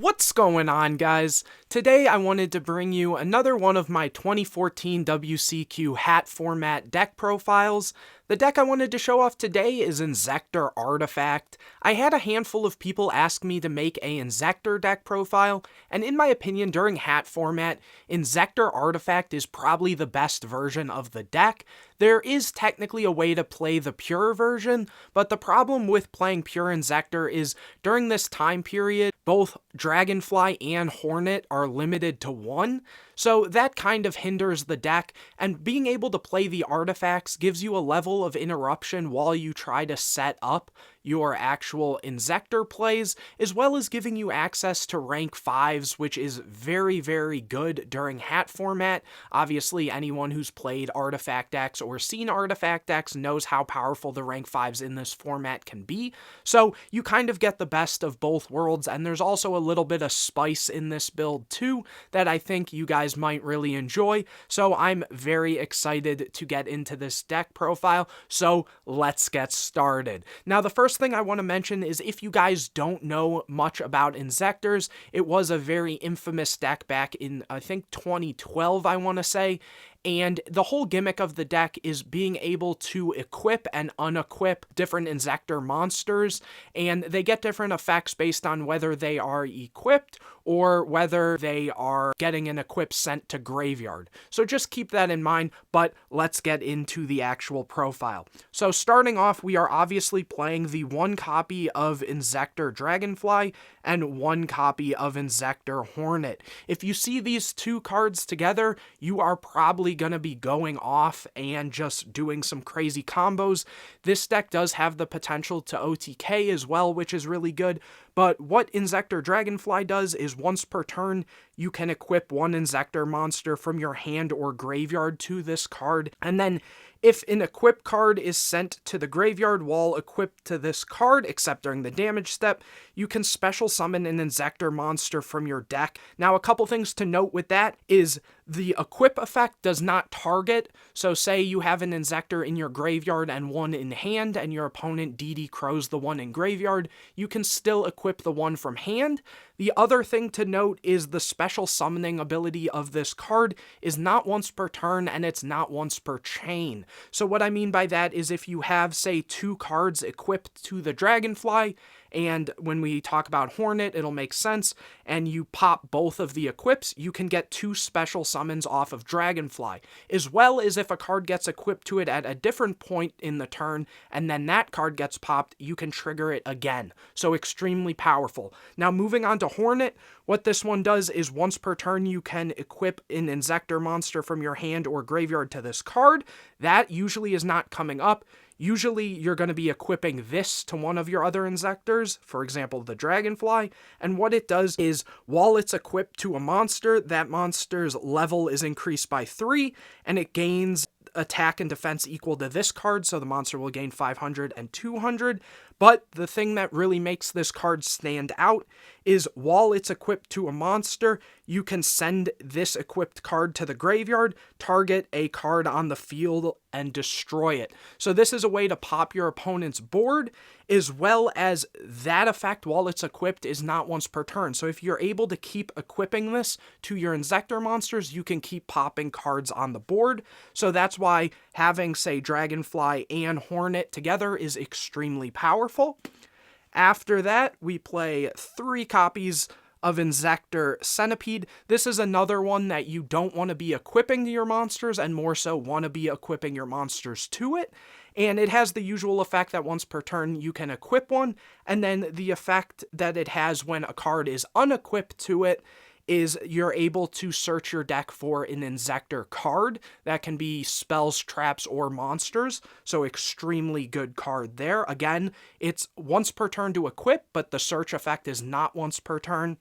What's going on, guys? Today I wanted to bring you another one of my 2014 WCQ H.A.T format deck profiles. The deck I wanted to show off today is Inzektor Artifact. I had a handful of people ask me to make a Inzektor deck profile, and in my opinion, during H.A.T format, Inzektor Artifact is probably the best version of the deck. There is technically a way to play the pure version, but the problem with playing pure Inzektor is during this time period, both Dragonfly and Hornet are limited to 1, so that kind of hinders the deck, and being able to play the artifacts gives you a level of interruption while you try to set up your actual Inzektor plays, as well as giving you access to rank 5s, which is very, very good during H.A.T format. Obviously, anyone who's played artifact decks or seen artifact decks knows how powerful the rank 5s in this format can be, so you kind of get the best of both worlds, and there's also a little bit of spice in this build too that I think you guys might really enjoy, so I'm very excited to get into this deck profile, so let's get started. Now, the first thing I want to mention is if you guys don't know much about Inzektors, it was a very infamous deck back in, I think, 2012, I want to say, and the whole gimmick of the deck is being able to equip and unequip different Inzektor monsters, and they get different effects based on whether they are equipped or whether they are getting an equip sent to graveyard. So just keep that in mind, but let's get into the actual profile. So starting off, we are obviously playing the 1 copy of Inzektor Dragonfly and 1 copy of Inzektor Hornet. If you see these 2 cards together, you are probably going to be going off and just doing some crazy combos. This deck does have the potential to OTK as well, which is really good, but what Inzektor Dragonfly does is once per turn, you can equip 1 Inzektor monster from your hand or graveyard to this card, and then if an equip card is sent to the graveyard while equipped to this card, except during the damage step, you can special summon an Inzektor monster from your deck. Now, a couple things to note with that is the equip effect does not target, so say you have an Inzektor in your graveyard and 1 in hand, and your opponent DD Crows the 1 in graveyard, you can still equip the 1 from hand. The other thing to note is the special summoning ability of this card is not once per turn, and it's not once per chain. So what I mean by that is if you have, say, 2 cards equipped to the Dragonfly, and when we talk about Hornet, it'll make sense, and you pop both of the equips, you can get 2 special summons off of Dragonfly, as well as if a card gets equipped to it at a different point in the turn, and then that card gets popped, you can trigger it again. So extremely powerful. Now, moving on to Hornet, what this one does is once per turn, you can equip an Inzektor monster from your hand or graveyard to this card. That usually is not coming up. Usually, you're going to be equipping this to one of your other Inzektors, for example, the Dragonfly, and what it does is, while it's equipped to a monster, that monster's level is increased by 3, and it gains attack and defense equal to this card, so the monster will gain 500 and 200, but the thing that really makes this card stand out is while it's equipped to a monster, you can send this equipped card to the graveyard, target a card on the field, and destroy it. So this is a way to pop your opponent's board, as well as that effect while it's equipped is not once per turn. So if you're able to keep equipping this to your Inzektor monsters, you can keep popping cards on the board. So that's why having, say, Dragonfly and Hornet together is extremely powerful. After that, we play 3 copies of Inzektor Centipede. This is another one that you don't want to be equipping to your monsters, and more so want to be equipping your monsters to it. And it has the usual effect that once per turn you can equip one, and then the effect that it has when a card is unequipped to it is you're able to search your deck for an Inzektor card. That can be spells, traps, or monsters, so extremely good card there. Again, it's once per turn to equip, but the search effect is not once per turn.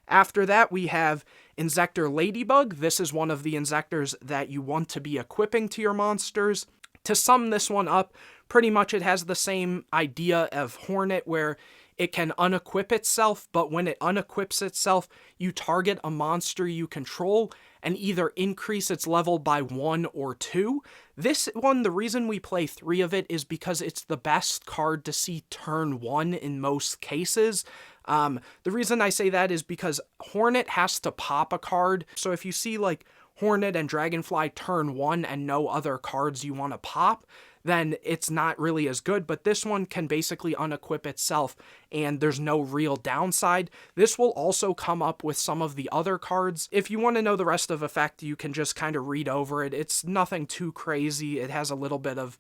After that, we have Inzektor Ladybug. This is one of the Inzektors that you want to be equipping to your monsters. To sum this one up, pretty much it has the same idea of Hornet, where it can unequip itself, but when it unequips itself, you target a monster you control and either increase its level by 1 or 2. This one, the reason we play 3 of it is because it's the best card to see turn 1 in most cases. The reason I say that is because Hornet has to pop a card, so if you see like Hornet and Dragonfly turn 1 and no other cards you want to pop, then it's not really as good, but this one can basically unequip itself, and there's no real downside. This will also come up with some of the other cards. If you want to know the rest of effect, you can just kind of read over it. It's nothing too crazy. It has a little bit of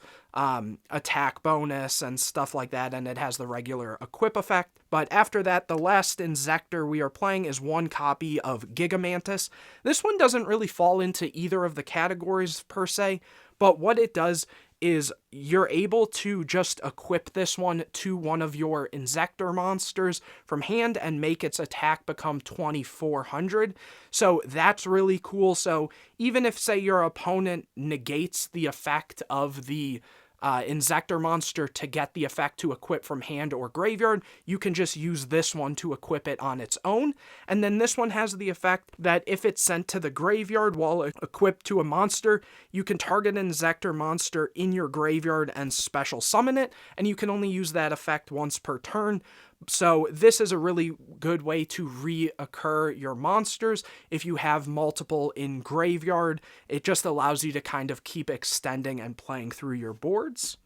attack bonus and stuff like that, and it has the regular equip effect. But after that, the last Inzektor we are playing is 1 copy of Gigamantis. This one doesn't really fall into either of the categories per se, but what it does is you're able to just equip this one to one of your Inzektor monsters from hand and make its attack become 2400. So that's really cool. So even if, say, your opponent negates the effect of the Inzektor monster to get the effect to equip from hand or graveyard, you can just use this one to equip it on its own. And then this one has the effect that if it's sent to the graveyard while equipped to a monster, you can target an Inzektor monster in your graveyard and special summon it, and you can only use that effect once per turn. So this is a really good way to reoccur your monsters. If you have multiple in graveyard, it just allows you to kind of keep extending and playing through your boards.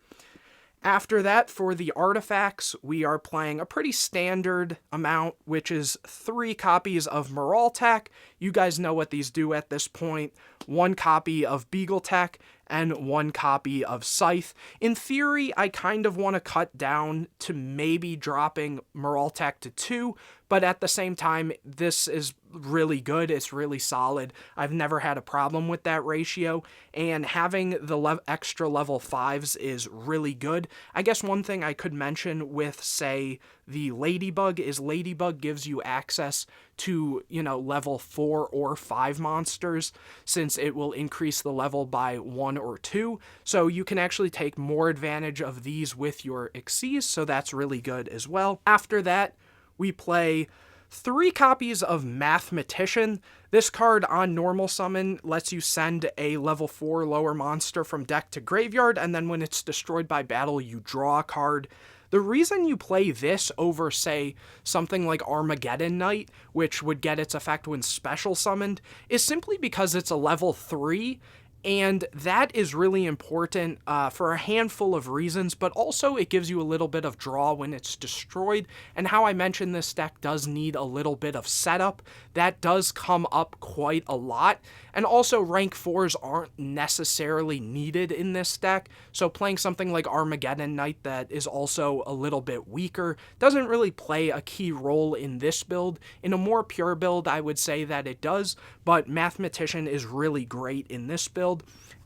After that, for the artifacts, we are playing a pretty standard amount, which is 3 copies of Madolche. You guys know what these do at this point. 1 copy of Beagletech, and 1 copy of Scythe. In theory, I kind of want to cut down to maybe dropping Madolche to 2, but at the same time, this is really good. It's really solid. I've never had a problem with that ratio, and having the extra level 5s is really good. I guess one thing I could mention with, say, the Ladybug is Ladybug gives you access to, level 4 or 5 monsters, since it will increase the level by 1 or 2. So you can actually take more advantage of these with your Xyz, so that's really good as well. After that, we play 3 copies of Mathematician. This card on normal summon lets you send a level 4 lower monster from deck to graveyard, and then when it's destroyed by battle, you draw a card. The reason you play this over, say, something like Armageddon Knight, which would get its effect when special summoned, is simply because it's a level 3, and that is really important for a handful of reasons, but also it gives you a little bit of draw when it's destroyed, and how I mentioned this deck does need a little bit of setup. That does come up quite a lot, and also rank 4s aren't necessarily needed in this deck, so playing something like Armageddon Knight that is also a little bit weaker doesn't really play a key role in this build. In a more pure build, I would say that it does, but Mathematician is really great in this build.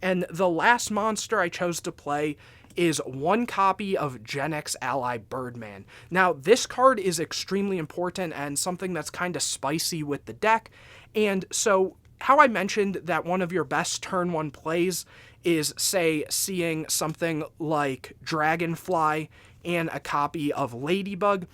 And the last monster I chose to play is 1 copy of Gen X Ally Birdman. Now, this card is extremely important and something that's kind of spicy with the deck, and so how I mentioned that one of your best turn 1 plays is, say, seeing something like Dragonfly and a copy of Ladybug.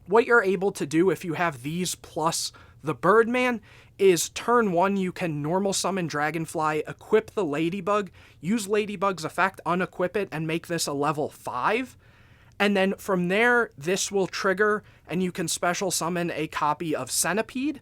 What you're able to do if you have these plus the Birdman is turn 1 you can normal summon Dragonfly, equip the Ladybug, use Ladybug's effect, unequip it, and make this a level 5. And then from there, this will trigger, and you can special summon a copy of Centipede.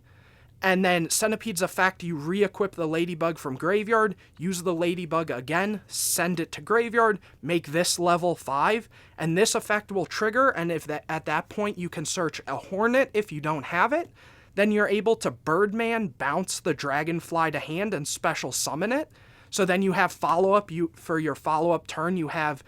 And then Centipede's effect, you re-equip the Ladybug from graveyard, use the Ladybug again, send it to graveyard, make this level 5, and this effect will trigger, and if that at that point you can search a Hornet if you don't have it, then you're able to Birdman, bounce the Dragonfly to hand, and special summon it. So then you have follow-up. For your follow-up turn, you have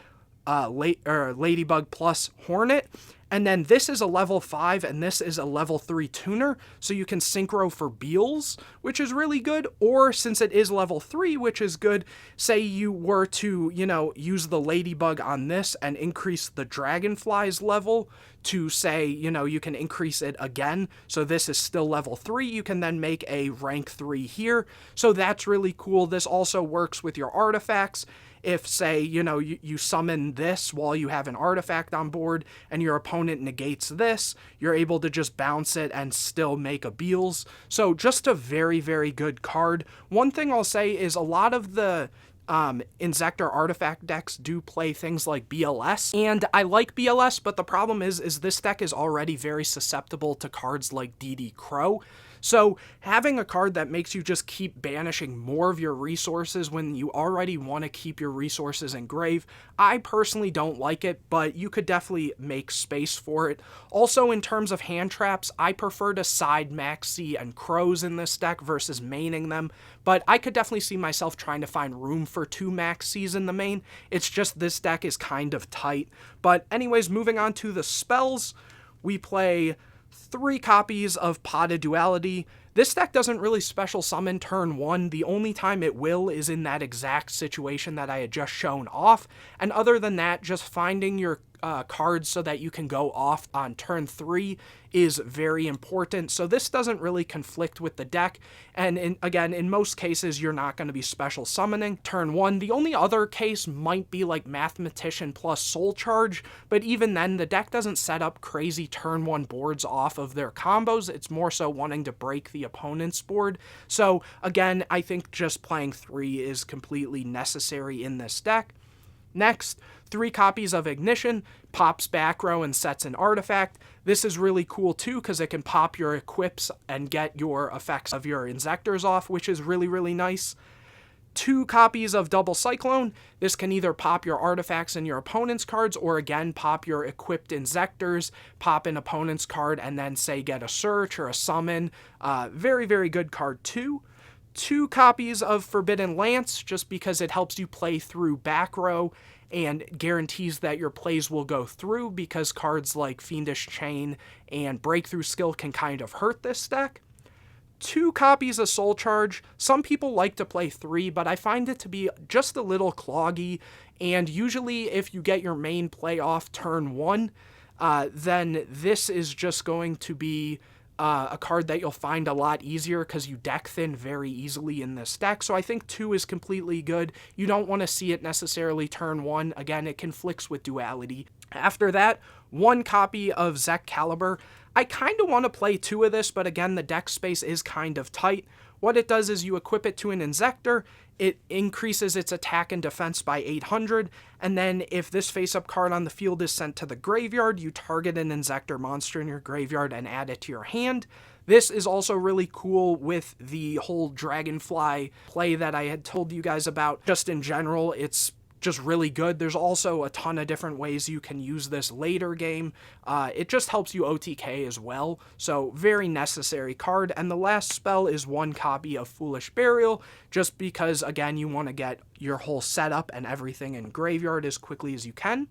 Ladybug plus Hornet. And then this is a level 5, and this is a level 3 tuner, so you can synchro for Beals, which is really good, or since it is level 3, which is good, say you were to, use the Ladybug on this and increase the Dragonfly's level to, say, you can increase it again, so this is still level 3, you can then make a rank 3 here, so that's really cool. This also works with your artifacts. if, say, you summon this while you have an artifact on board and your opponent negates this, you're able to just bounce it and still make a Beals. So just a very, very good card. One thing I'll say is a lot of the Inzektor artifact decks do play things like BLS, and I like BLS, but the problem is this deck is already very susceptible to cards like DD Crow. So having a card that makes you just keep banishing more of your resources when you already want to keep your resources in grave, I personally don't like it, but you could definitely make space for it. Also, in terms of hand traps, I prefer to side Maxi and Crows in this deck versus maining them, but I could definitely see myself trying to find room for 2 Maxis in the main. It's just this deck is kind of tight. But anyways, moving on to the spells, we play 3 copies of Pot of Duality. This deck doesn't really special summon turn 1. The only time it will is in that exact situation that I had just shown off. And other than that, just finding your cards so that you can go off on turn 3 is very important. So this doesn't really conflict with the deck. And again, in most cases, you're not going to be special summoning turn 1. The only other case might be like Mathematician plus Soul Charge, but even then, the deck doesn't set up crazy turn 1 boards off of their combos. It's more so wanting to break the opponent's board. So again, I think just playing 3 is completely necessary in this deck. Next, 3 copies of Ignition, pops back row and sets an artifact. This is really cool too because it can pop your equips and get your effects of your Inzektors off, which is really, really nice. 2 copies of Double Cyclone. This can either pop your artifacts and your opponent's cards, or again, pop your equipped Inzektors, pop an opponent's card, and then say get a search or a summon. Very, very good card too. 2 copies of Forbidden Lance, just because it helps you play through back row and guarantees that your plays will go through, because cards like Fiendish Chain and Breakthrough Skill can kind of hurt this deck. 2 copies of Soul Charge. Some people like to play 3, but I find it to be just a little cloggy, and usually if you get your main play off turn 1, then this is just going to be a card that you'll find a lot easier because you deck thin very easily in this deck. So I think 2 is completely good. You don't want to see it necessarily turn 1. Again, it conflicts with duality. After that, 1 copy of Zek Caliber. I kind of want to play 2 of this, but again, the deck space is kind of tight. What it does is you equip it to an Inzektor, it increases its attack and defense by 800, and then if this face-up card on the field is sent to the graveyard, you target an Inzektor monster in your graveyard and add it to your hand. This is also really cool with the whole Dragonfly play that I had told you guys about. Just in general, it's just really good. There's also a ton of different ways you can use this later game. It just helps you OTK as well, so very necessary card. And the last spell is 1 copy of Foolish Burial, just because, again, you want to get your whole setup and everything in graveyard as quickly as you can.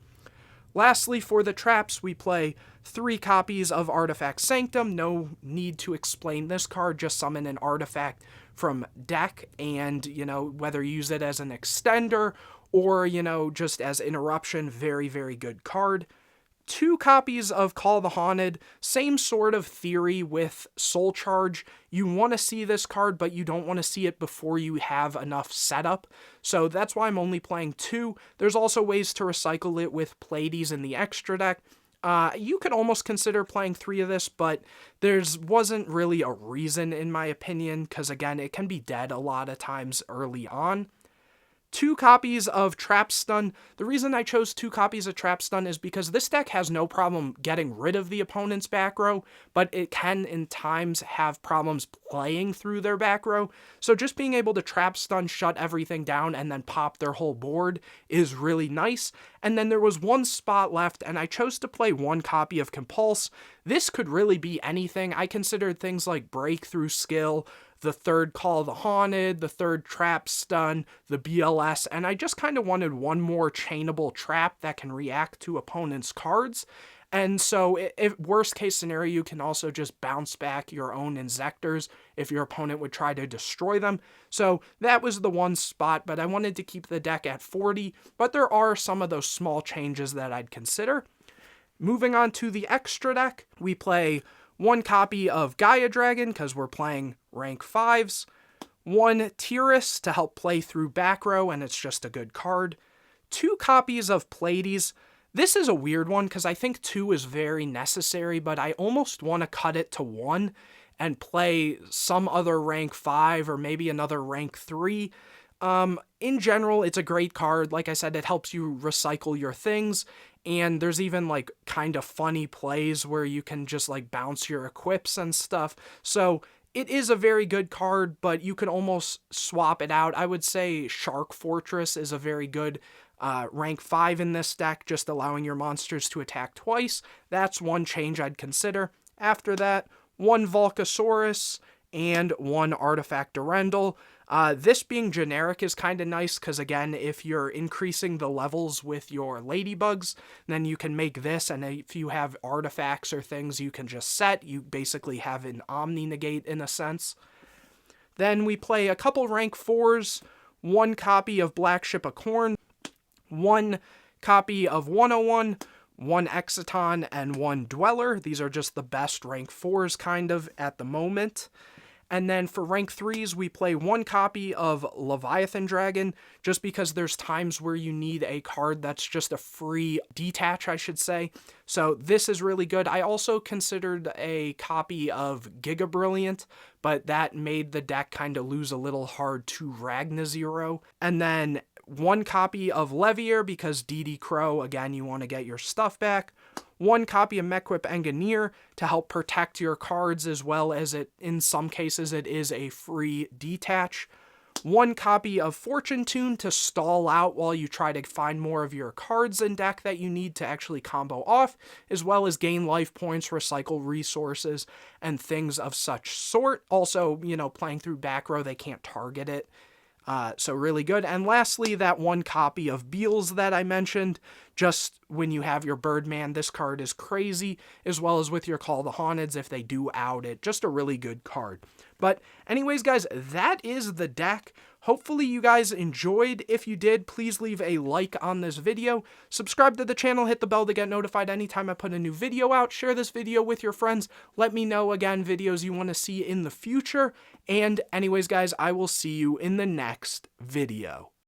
Lastly, for the traps, we play 3 copies of Artifact Sanctum. No need to explain this card, just summon an artifact from deck, and, whether you use it as an extender or, just as interruption, very, very good card. 2 copies of Call the Haunted, same sort of theory with Soul Charge. You want to see this card, but you don't want to see it before you have enough setup. So that's why I'm only playing 2. There's also ways to recycle it with Pleiades in the extra deck. You could almost consider playing 3 of this, but wasn't really a reason, in my opinion, because again, it can be dead a lot of times early on. 2 copies of Trap Stun. The reason I chose 2 copies of Trap Stun is because this deck has no problem getting rid of the opponent's back row, but it can in times have problems playing through their back row. So just being able to Trap Stun, shut everything down, and then pop their whole board is really nice. And then there was 1 spot left, and I chose to play 1 copy of Compulse. This could really be anything. I considered things like Breakthrough Skill, the 3rd Call the Haunted, the 3rd Trap Stun, the BLS, and I just kind of wanted 1 more chainable trap that can react to opponents' cards. And so, if worst case scenario, you can also just bounce back your own Inzektors if your opponent would try to destroy them. So that was the 1 spot, but I wanted to keep the deck at 40, but there are some of those small changes that I'd consider. Moving on to the extra deck, we play 1 copy of Gaia Dragon, because we're playing rank 5s, 1 Tiras to help play through back row, and it's just a good card. 2 copies of Pleiades. This is a weird one because I think 2 is very necessary, but I almost want to cut it to 1 and play some other rank 5 or maybe another rank 3. In general, it's a great card. Like I said, it helps you recycle your things, and there's even like kind of funny plays where you can just like bounce your equips and stuff. So it is a very good card, but you could almost swap it out. I would say Shark Fortress is a very good rank 5 in this deck, just allowing your monsters to attack twice. That's one change I'd consider. After that, 1 Volcasaurus and 1 Artifact Durendal. This being generic is kind of nice because, again, if you're increasing the levels with your ladybugs, then you can make this, and if you have artifacts or things you can just set, you basically have an Omni-Negate in a sense. Then we play a couple rank 4s, 1 copy of Black Ship of Corn, 1 copy of 101, 1 Exciton, and 1 Dweller. These are just the best rank 4s kind of at the moment. And then for rank 3s, we play 1 copy of Leviathan Dragon, just because there's times where you need a card that's just a free detach, I should say. So this is really good. I also considered a copy of Giga Brilliant, but that made the deck kind of lose a little hard to Ragna Zero. And then 1 copy of Levier, because DD Crow, again, you want to get your stuff back. 1 copy of Mequip Engineer to help protect your cards, as well as in some cases it is a free detach. 1 copy of Fortune Tune to stall out while you try to find more of your cards in deck that you need to actually combo off, as well as gain life points, recycle resources, and things of such sort. Also, playing through back row, they can't target it. So really good. And lastly, that 1 copy of Beals that I mentioned, just when you have your Birdman, this card is crazy, as well as with your Call the Haunteds if they do out it. Just a really good card. But anyways, guys, that is the deck. Hopefully you guys enjoyed. If you did, please leave a like on this video. Subscribe to the channel, hit the bell to get notified anytime I put a new video out. Share this video with your friends. Let me know, again, videos you want to see in the future. And anyways, guys, I will see you in the next video.